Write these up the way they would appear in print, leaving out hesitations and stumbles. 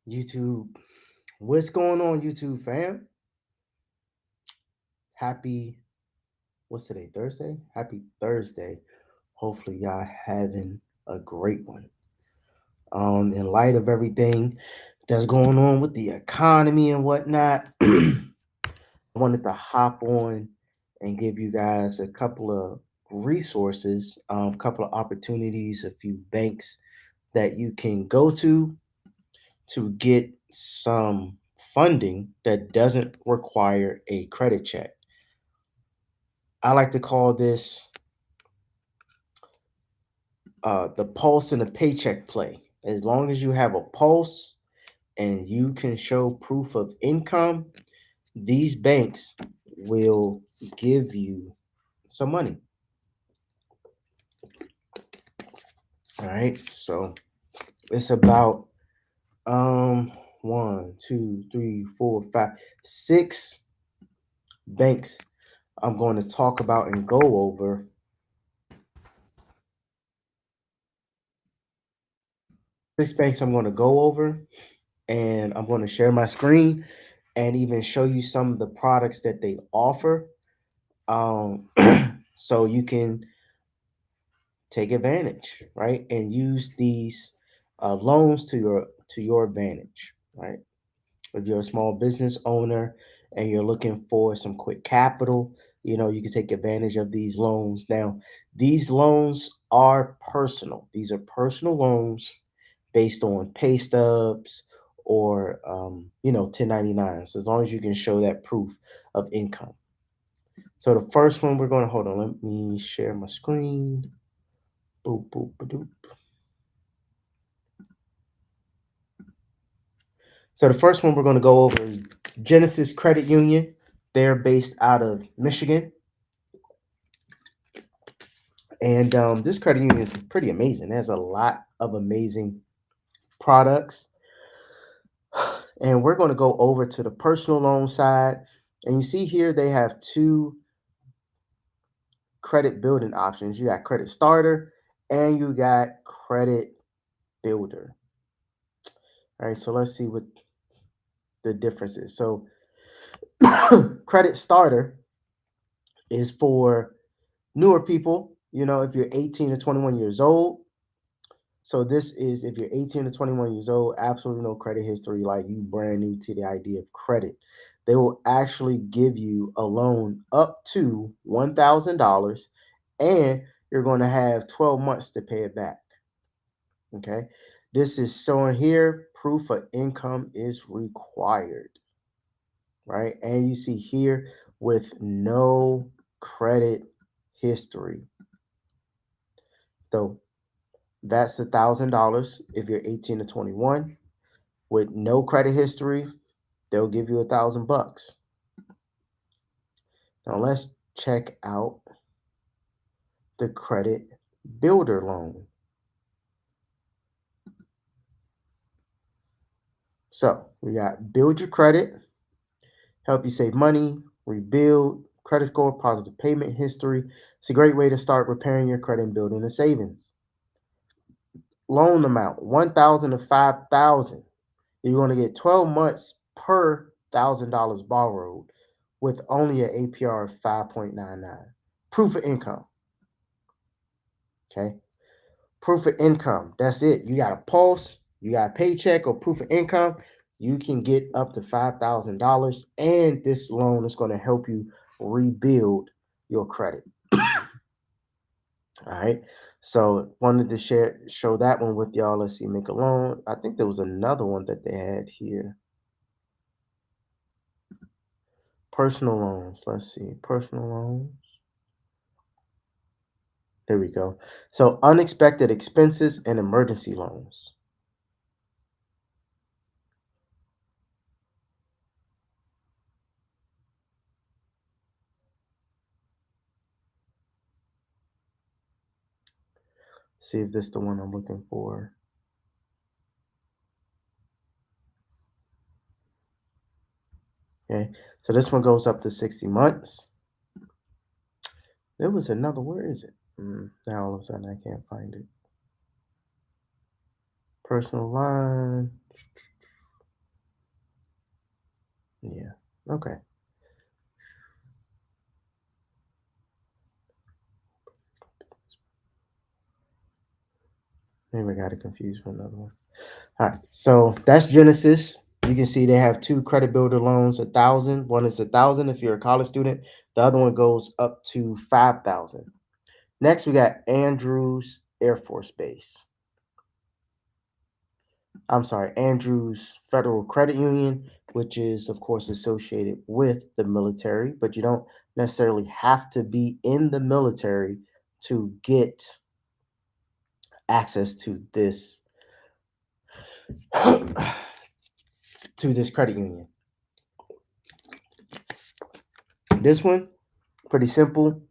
YouTube. What's going on, YouTube fam? Happy, what's today? Thursday? Happy Thursday. Hopefully, y'all having a great one. In light of everything that's going on with the economy and whatnot, I wanted to hop on and give you guys a couple of resources, a couple of opportunities, a few banks that you can go to get some funding that doesn't require a credit check. I like to call this the pulse and the paycheck play. As long as you have a pulse and you can show proof of income, these banks will give you some money. All right. So it's about one, two, three, four, five, six banks I'm going to talk about and go over. Six banks I'm going to go over, and I'm going to share my screen and even show you some of the products that they offer, um, so you can take advantage, right, and use these loans to your advantage, right? If you're a small business owner and you're looking for some quick capital, you can take advantage of these loans. Now, these loans are personal. These are personal loans based on pay stubs or 1099s, as long as you can show that proof of income. So the first one we're going to hold on. Let me share my screen. Boop boop doop. So the first one we're going to go over is Genesis Credit Union. They're based out of Michigan, and this credit union is pretty amazing. It has a lot of amazing products, and we're going to go over to the personal loan side. And you see here they have two credit building options. You got credit starter and you got credit builder. All right, so let's see what the difference is. So credit starter is for newer people, if you're 18 to 21 years old. So this is if you're 18 to 21 years old, absolutely no credit history, like you brand new to the idea of credit. They will actually give you a loan up to $1,000, and you're going to have 12 months to pay it back. Okay. This is showing here proof of income is required, right? And you see here with no credit history. So that's $1,000 if you're 18 to 21. With no credit history, they'll give you $1,000. Now let's check out the credit builder loan. So we got build your credit, help you save money, rebuild credit score, positive payment history. It's a great way to start repairing your credit and building a savings. Loan amount 1,000 to 5,000. You're going to get 12 months per $1,000 borrowed with only an APR of 5.99. Proof of income. Okay. Proof of income. That's it. You got a pulse, you got a paycheck or proof of income. You can get up to $5,000, and this loan is going to help you rebuild your credit. All right. So wanted to show that one with y'all. Let's see, make a loan. I think there was another one that they had here. Personal loans. Let's see. Personal loans. There we go. So unexpected expenses and emergency loans. See if this is the one I'm looking for. Okay. So this one goes up to 60 months. There was another. Where is it? Now all of a sudden I can't find it. Personal line. Okay. Maybe I got it confused with another one. All right. So that's Genesis. You can see they have two credit builder loans, 1,000. One is 1,000 if you're a college student. The other one goes up to 5,000. Next, we got Andrews Air Force Base. I'm sorry, Andrews Federal Credit Union, which is, of course, associated with the military, but you don't necessarily have to be in the military to get access to this to this credit union. This one, pretty simple.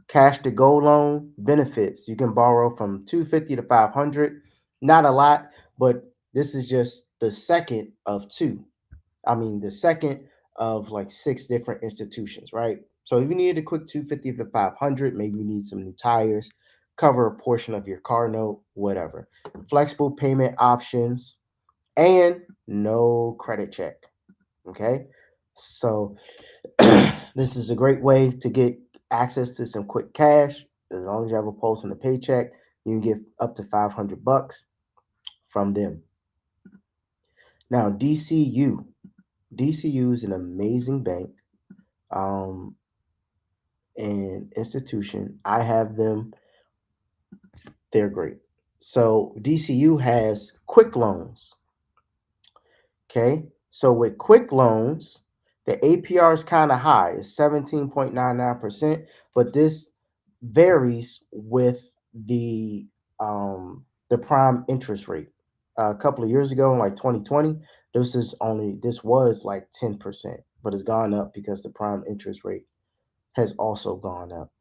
Cash to go loan benefits. You can borrow from 250 to 500. Not a lot, but this is just the second of two. I mean, the second of like six different institutions, right? So if you need a quick 250 to 500, maybe you need some new tires, cover a portion of your car note, whatever. Flexible payment options and no credit check. Okay. So this is a great way to get access to some quick cash. As long as you have a pulse and a paycheck, you can get up to 500 bucks from them. Now, DCU. DCU is an amazing bank and institution. I have them. They're great. So DCU has quick loans. Okay. So with quick loans, the APR is kind of high. It's 17.99%, but this varies with the prime interest rate. A couple of years ago, in like 2020, this was like 10%, but it's gone up because the prime interest rate has also gone up.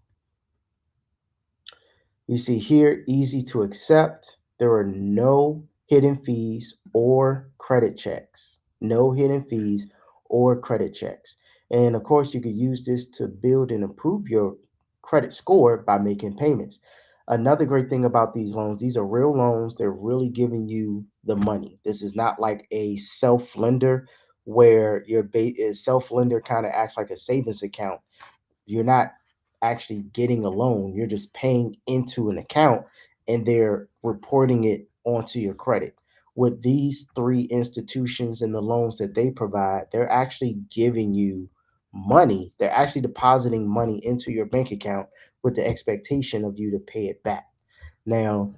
You see here, easy to accept. There are no hidden fees or credit checks. No hidden fees or credit checks. And of course, you could use this to build and improve your credit score by making payments. Another great thing about these loans, these are real loans. They're really giving you the money. This is not like a self lender where your self lender kind of acts like a savings account. You're not actually getting a loan. You're just paying into an account and they're reporting it onto your credit. With these three institutions and the loans that they provide, they're actually giving you money. They're actually depositing money into your bank account with the expectation of you to pay it back. Now,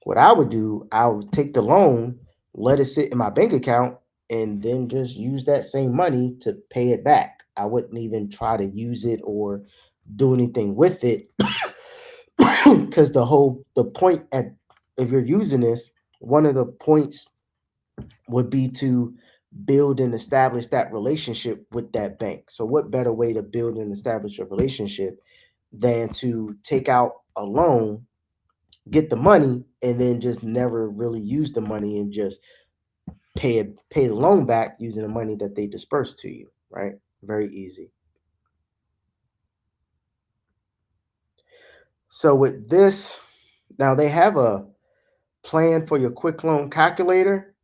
what I would do, I would take the loan, let it sit in my bank account, and then just use that same money to pay it back. I wouldn't even try to use it or do anything with it because the point at if you're using this, one of the points would be to build and establish that relationship with that bank. So what better way to build and establish a relationship than to take out a loan, get the money, and then just never really use the money and just pay the loan back using the money that they dispersed to you, right? Very easy. So with this, now they have a plan for your quick loan calculator,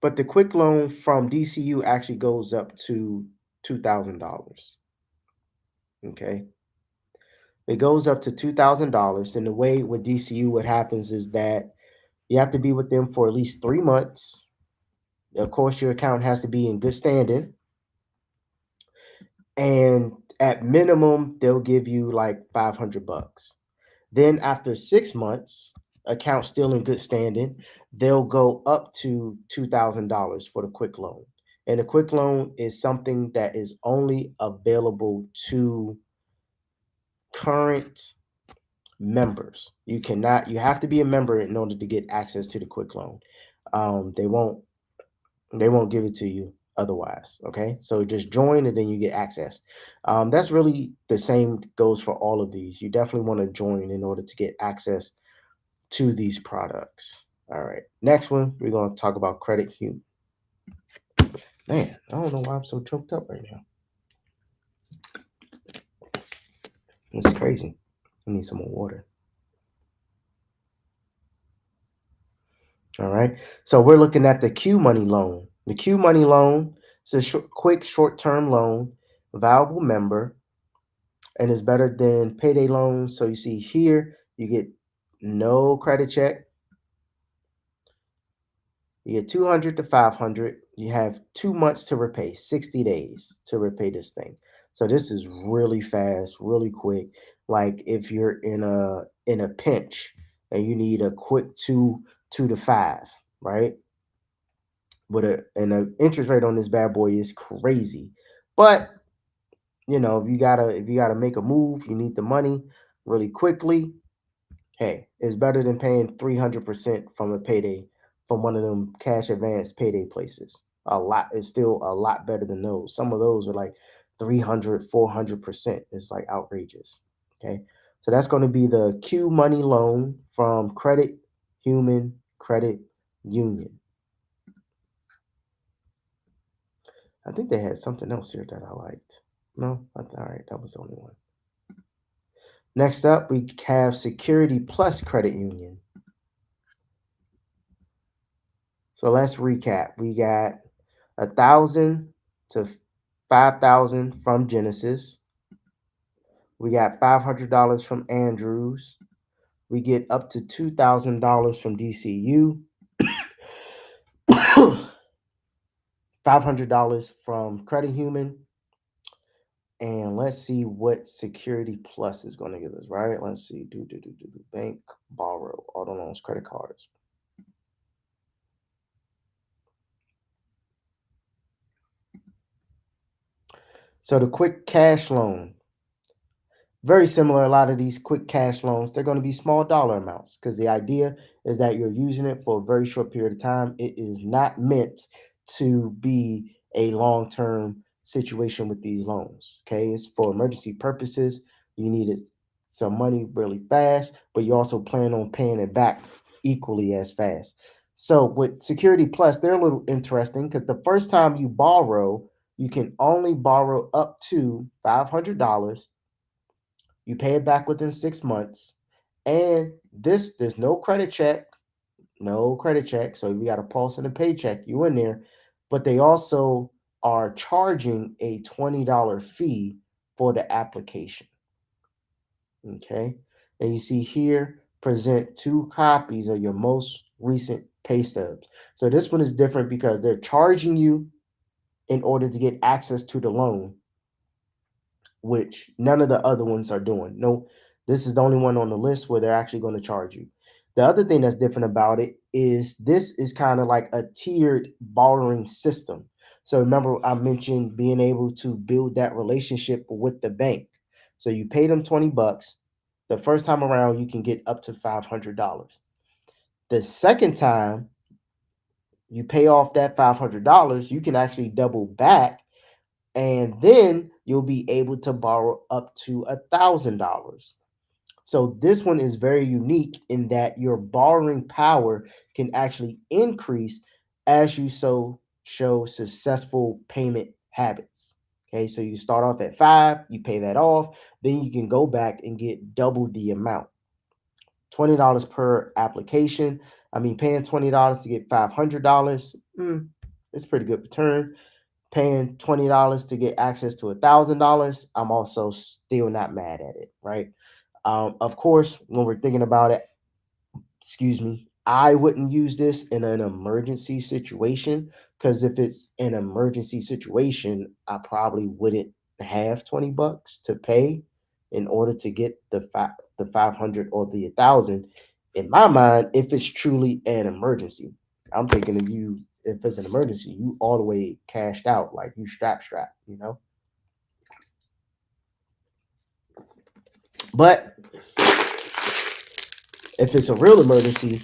but the quick loan from DCU actually goes up to $2,000. Okay. It goes up to $2,000. And the way with DCU, what happens is that you have to be with them for at least 3 months. Of course, your account has to be in good standing. And at minimum, they'll give you like 500 bucks. Then after 6 months, account still in good standing, they'll go up to $2,000 for the quick loan. And the quick loan is something that is only available to current members. You have to be a member in order to get access to the quick loan. Um, they won't they won't give it to you otherwise. Okay, so just join and then you get access. That's really the same goes for all of these. You definitely want to join in order to get access to these products. All right, next one we're going to talk about Credit Human. Man, I don't know why I'm so choked up right now. It's crazy. I need some more water. All right. So we're looking at the Q Money loan. The Q Money loan is a quick short term loan, valuable member, and is better than payday loans. So you see here, you get no credit check. You get 200 to 500. You have 2 months to repay, 60 days to repay this thing. So this is really fast, really quick. Like if you're in a pinch and you need a quick 2 to 5, right? But the interest rate on this bad boy is crazy. But if you gotta make a move, you need the money really quickly. Hey, it's better than paying 300% from a payday from one of them cash advance payday places. A lot It's still a lot better than those. Some of those are like 300, 400%. It's like outrageous. Okay. So that's going to be the Q Money loan from Credit Human Credit Union. I think they had something else here that I liked. No, all right, that was the only one. Next up, we have Security Plus Credit Union. So let's recap. We got 1,000 to 5,000 from Genesis. We got $500 from Andrews. We get up to $2,000 from DCU. $500 from Credit Human. And let's see what Security Plus is going to give us, right? Let's see. Bank, borrow, auto loans, credit cards. So the quick cash loan, very similar. A lot of these quick cash loans, they're going to be small dollar amounts because the idea is that you're using it for a very short period of time. It is not meant to be a long-term situation with these loans. Okay, it's for emergency purposes. You needed some money really fast, but you also plan on paying it back equally as fast. So with Security Plus, they're a little interesting because the first time you borrow, you can only borrow up to $500. You pay it back within 6 months, and there's no credit check, no credit check. So we got a pulse and a paycheck. You in there, but they also are charging a $20 fee for the application. Okay, and you see here, present 2 copies of your most recent pay stubs. So this one is different because they're charging you in order to get access to the loan, which none of the other ones are doing. No, this is the only one on the list where they're actually going to charge you. The other thing that's different about it is this is kind of like a tiered borrowing system. So remember, I mentioned being able to build that relationship with the bank. So you pay them $20. The first time around, you can get up to $500. The second time you pay off that $500, you can actually double back, and then you'll be able to borrow up to $1,000. So this one is very unique in that your borrowing power can actually increase as you show successful payment habits. Okay, so you start off at 5, you pay that off, then you can go back and get double the amount. $20 per application. I mean, paying $20 to get $500, it's pretty good return. Paying $20 to get access to $1,000, I'm also still not mad at it, right? Of course, when we're thinking about it, excuse me, I wouldn't use this in an emergency situation because if it's an emergency situation, I probably wouldn't have $20 to pay in order to get the 500 or the 1,000. In my mind, if it's truly an emergency, I'm thinking of you. If it's an emergency, you all the way cashed out, like you strap. But if it's a real emergency,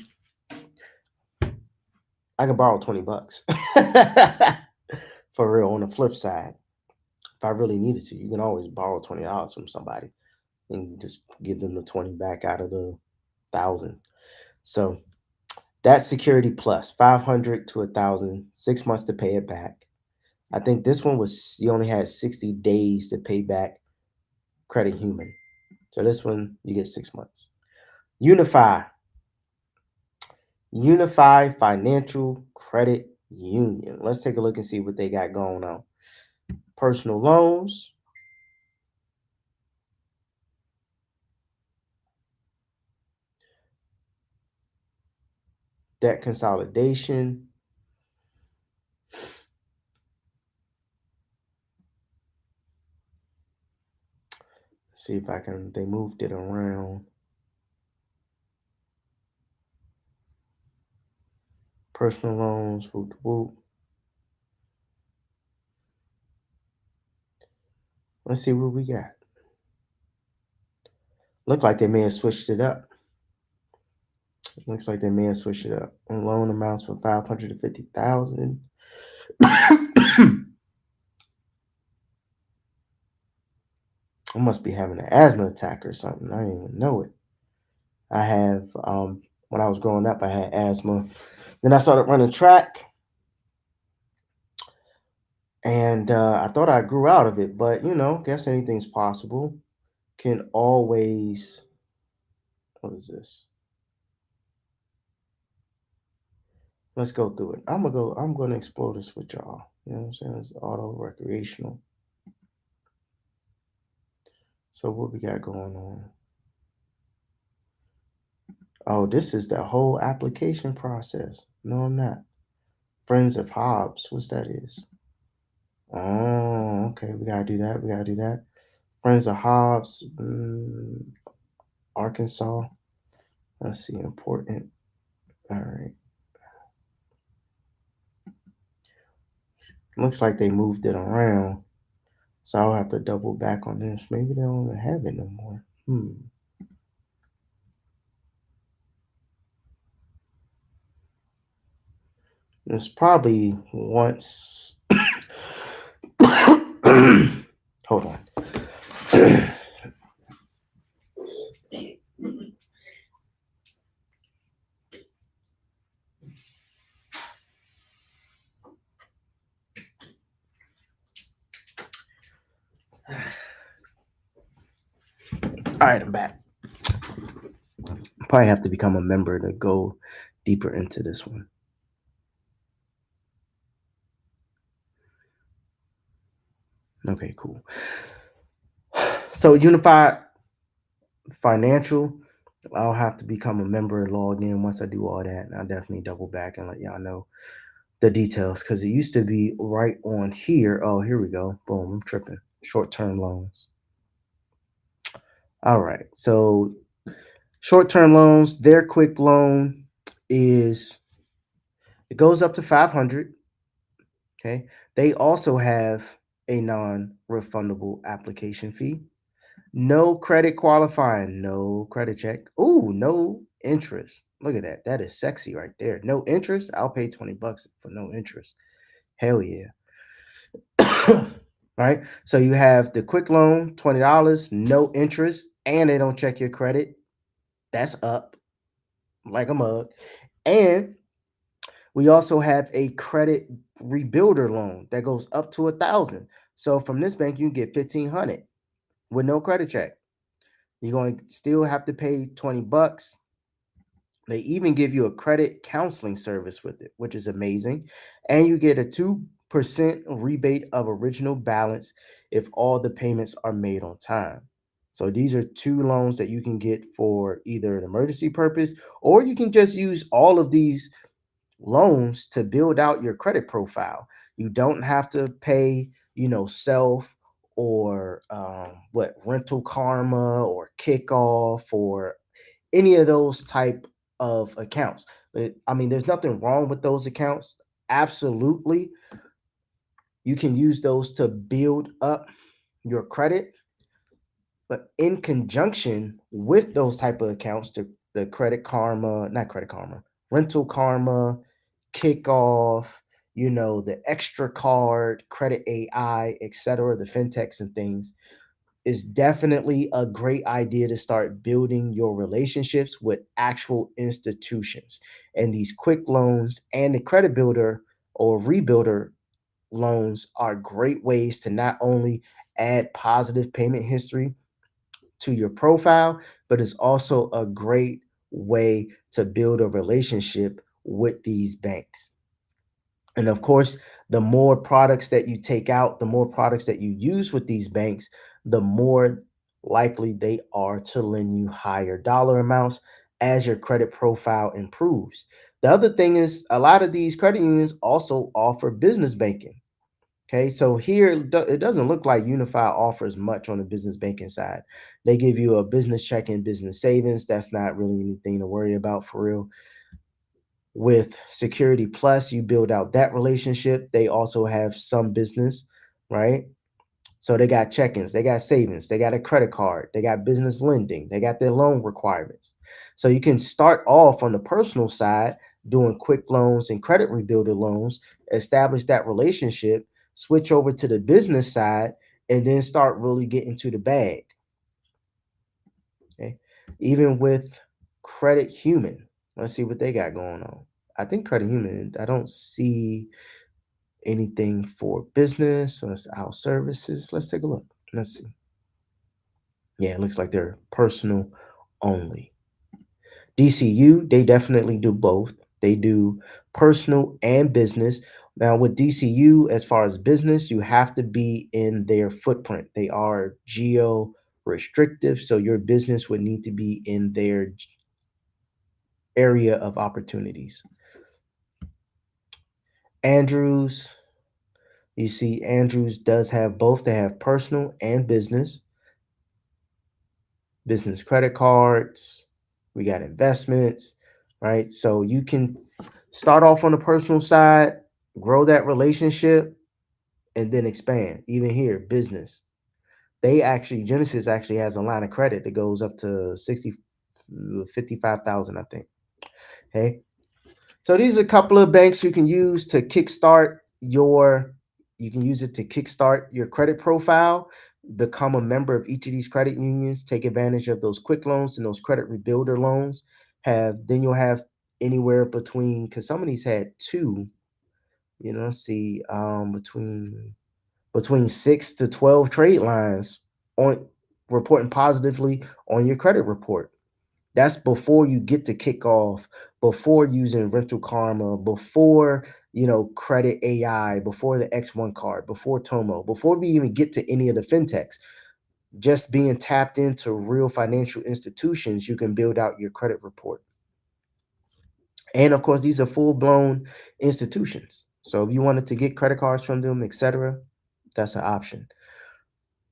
I can borrow $20. For real. On the flip side, if I really needed to, you can always borrow $20 from somebody and just give them the 20 back out of the 1,000. So that's Security Plus, 500 to 1,000, 6 months to pay it back. I think this one was you only had 60 days to pay back Credit Human. So this one you get 6 months. Unify Financial Credit Union. Let's take a look and see what they got going on. Personal loans, debt consolidation. See if I can, they moved it around. Personal loans, whoop, whoop. Let's see what we got. Look like they may have switched it up. Looks like they may have switched it up. Loan amounts from 550,000. I must be having an asthma attack or something. I didn't even know it. I have when I was growing up, I had asthma. Then I started running track, and I thought I grew out of it, but guess anything's possible. Can always. What is this? Let's go through it. I'm gonna go. I'm gonna explore this with y'all. You know what I'm saying? It's auto recreational. So what we got going on? Oh, this is the whole application process. No, I'm not. Friends of Hobbs. What's that is? Oh, okay. We gotta do that. We gotta do that. Friends of Hobbs, Arkansas. Let's see. Important. All right. Looks like they moved it around. So I'll have to double back on this. Maybe they don't even have it no more. It's probably once. Hold on. All right, I'm back. Probably have to become a member to go deeper into this one. Okay, cool. So Unified Financial, I'll have to become a member and log in. Once I do all that, and I'll definitely double back and let y'all know the details because it used to be right on here. Oh, here we go. Boom, I'm tripping. Short-term loans. All right. So short-term loans, their quick loan is it goes up to 500. Okay. They also have a non-refundable application fee. No credit qualifying, no credit check. Ooh, no interest. Look at that. That is sexy right there. No interest. I'll pay $20 for no interest. Hell yeah. Right. So you have the quick loan, $20, no interest, and they don't check your credit. That's up like a mug. And we also have a credit rebuilder loan that goes up to 1,000. So from this bank, you can get 1,500 with no credit check. You're going to still have to pay $20. They even give you a credit counseling service with it, which is amazing. And you get a 2% rebate of original balance if all the payments are made on time. So these are two loans that you can get for either an emergency purpose, or you can just use all of these loans to build out your credit profile. You don't have to pay, self or what rental karma or kickoff or any of those type of accounts. I mean, there's nothing wrong with those accounts. Absolutely. You can use those to build up your credit, but in conjunction with those type of accounts, the credit karma, not credit karma, rental karma, kickoff, the extra card, credit AI, etc., the fintechs and things is definitely a great idea to start building your relationships with actual institutions. And these quick loans and the credit builder or rebuilder loans are great ways to not only add positive payment history to your profile, but it's also a great way to build a relationship with these banks. And of course, the more products that you take out, the more products that you use with these banks, the more likely they are to lend you higher dollar amounts as your credit profile improves. The other thing is a lot of these credit unions also offer business banking. Okay, so here it doesn't look like Unify offers much on the business banking side. They give you a business checking, business savings. That's not really anything to worry about for real. With Security Plus, you build out that relationship. They also have some business, right? So they got check-ins, they got savings, they got a credit card, they got business lending, they got their loan requirements. So you can start off on the personal side doing quick loans and credit rebuilder loans, establish that relationship, switch over to the business side, and then start really getting to the bag. Okay. Even with Credit Human, let's see what they got going on. I think Credit Human, I don't see anything for business. So let's our services. Let's take a look. Let's see. Yeah, it looks like they're personal only. DCU, they definitely do both. They do personal and business. Now, with DCU, as far as business, you have to be in their footprint. They are geo restrictive, so your business would need to be in their area of opportunities. Andrews, you see, Andrews does have both. They have personal and business credit cards. We got investments, right? So you can start off on the personal side, grow that relationship, and then expand. Even here, business. Genesis actually has a line of credit that goes up to 55,000, I think. Okay. So these are a couple of banks you can use to kickstart you can use it to kickstart your credit profile, become a member of each of these credit unions, take advantage of those quick loans and those credit rebuilder loans. Then you'll have anywhere between, because some of these had two, let's see, between 6 to 12 trade lines on reporting positively on your credit report. That's before you get to kick off, before using Rental Karma, before Credit AI, before the X1 card, before Tomo, before we even get to any of the fintechs. Just being tapped into real financial institutions, you can build out your credit report. And of course, these are full-blown institutions. So if you wanted to get credit cards from them, etc., that's an option.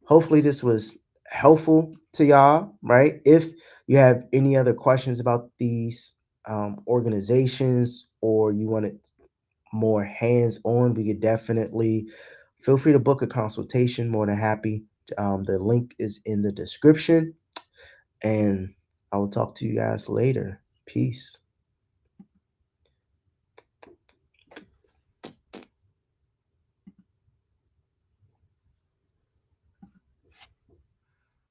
Hopefully this was helpful to y'all, right? If you have any other questions about these organizations, or you want it more hands-on, we could definitely feel free to book a consultation. More than happy. The link is in the description, and I will talk to you guys later. Peace.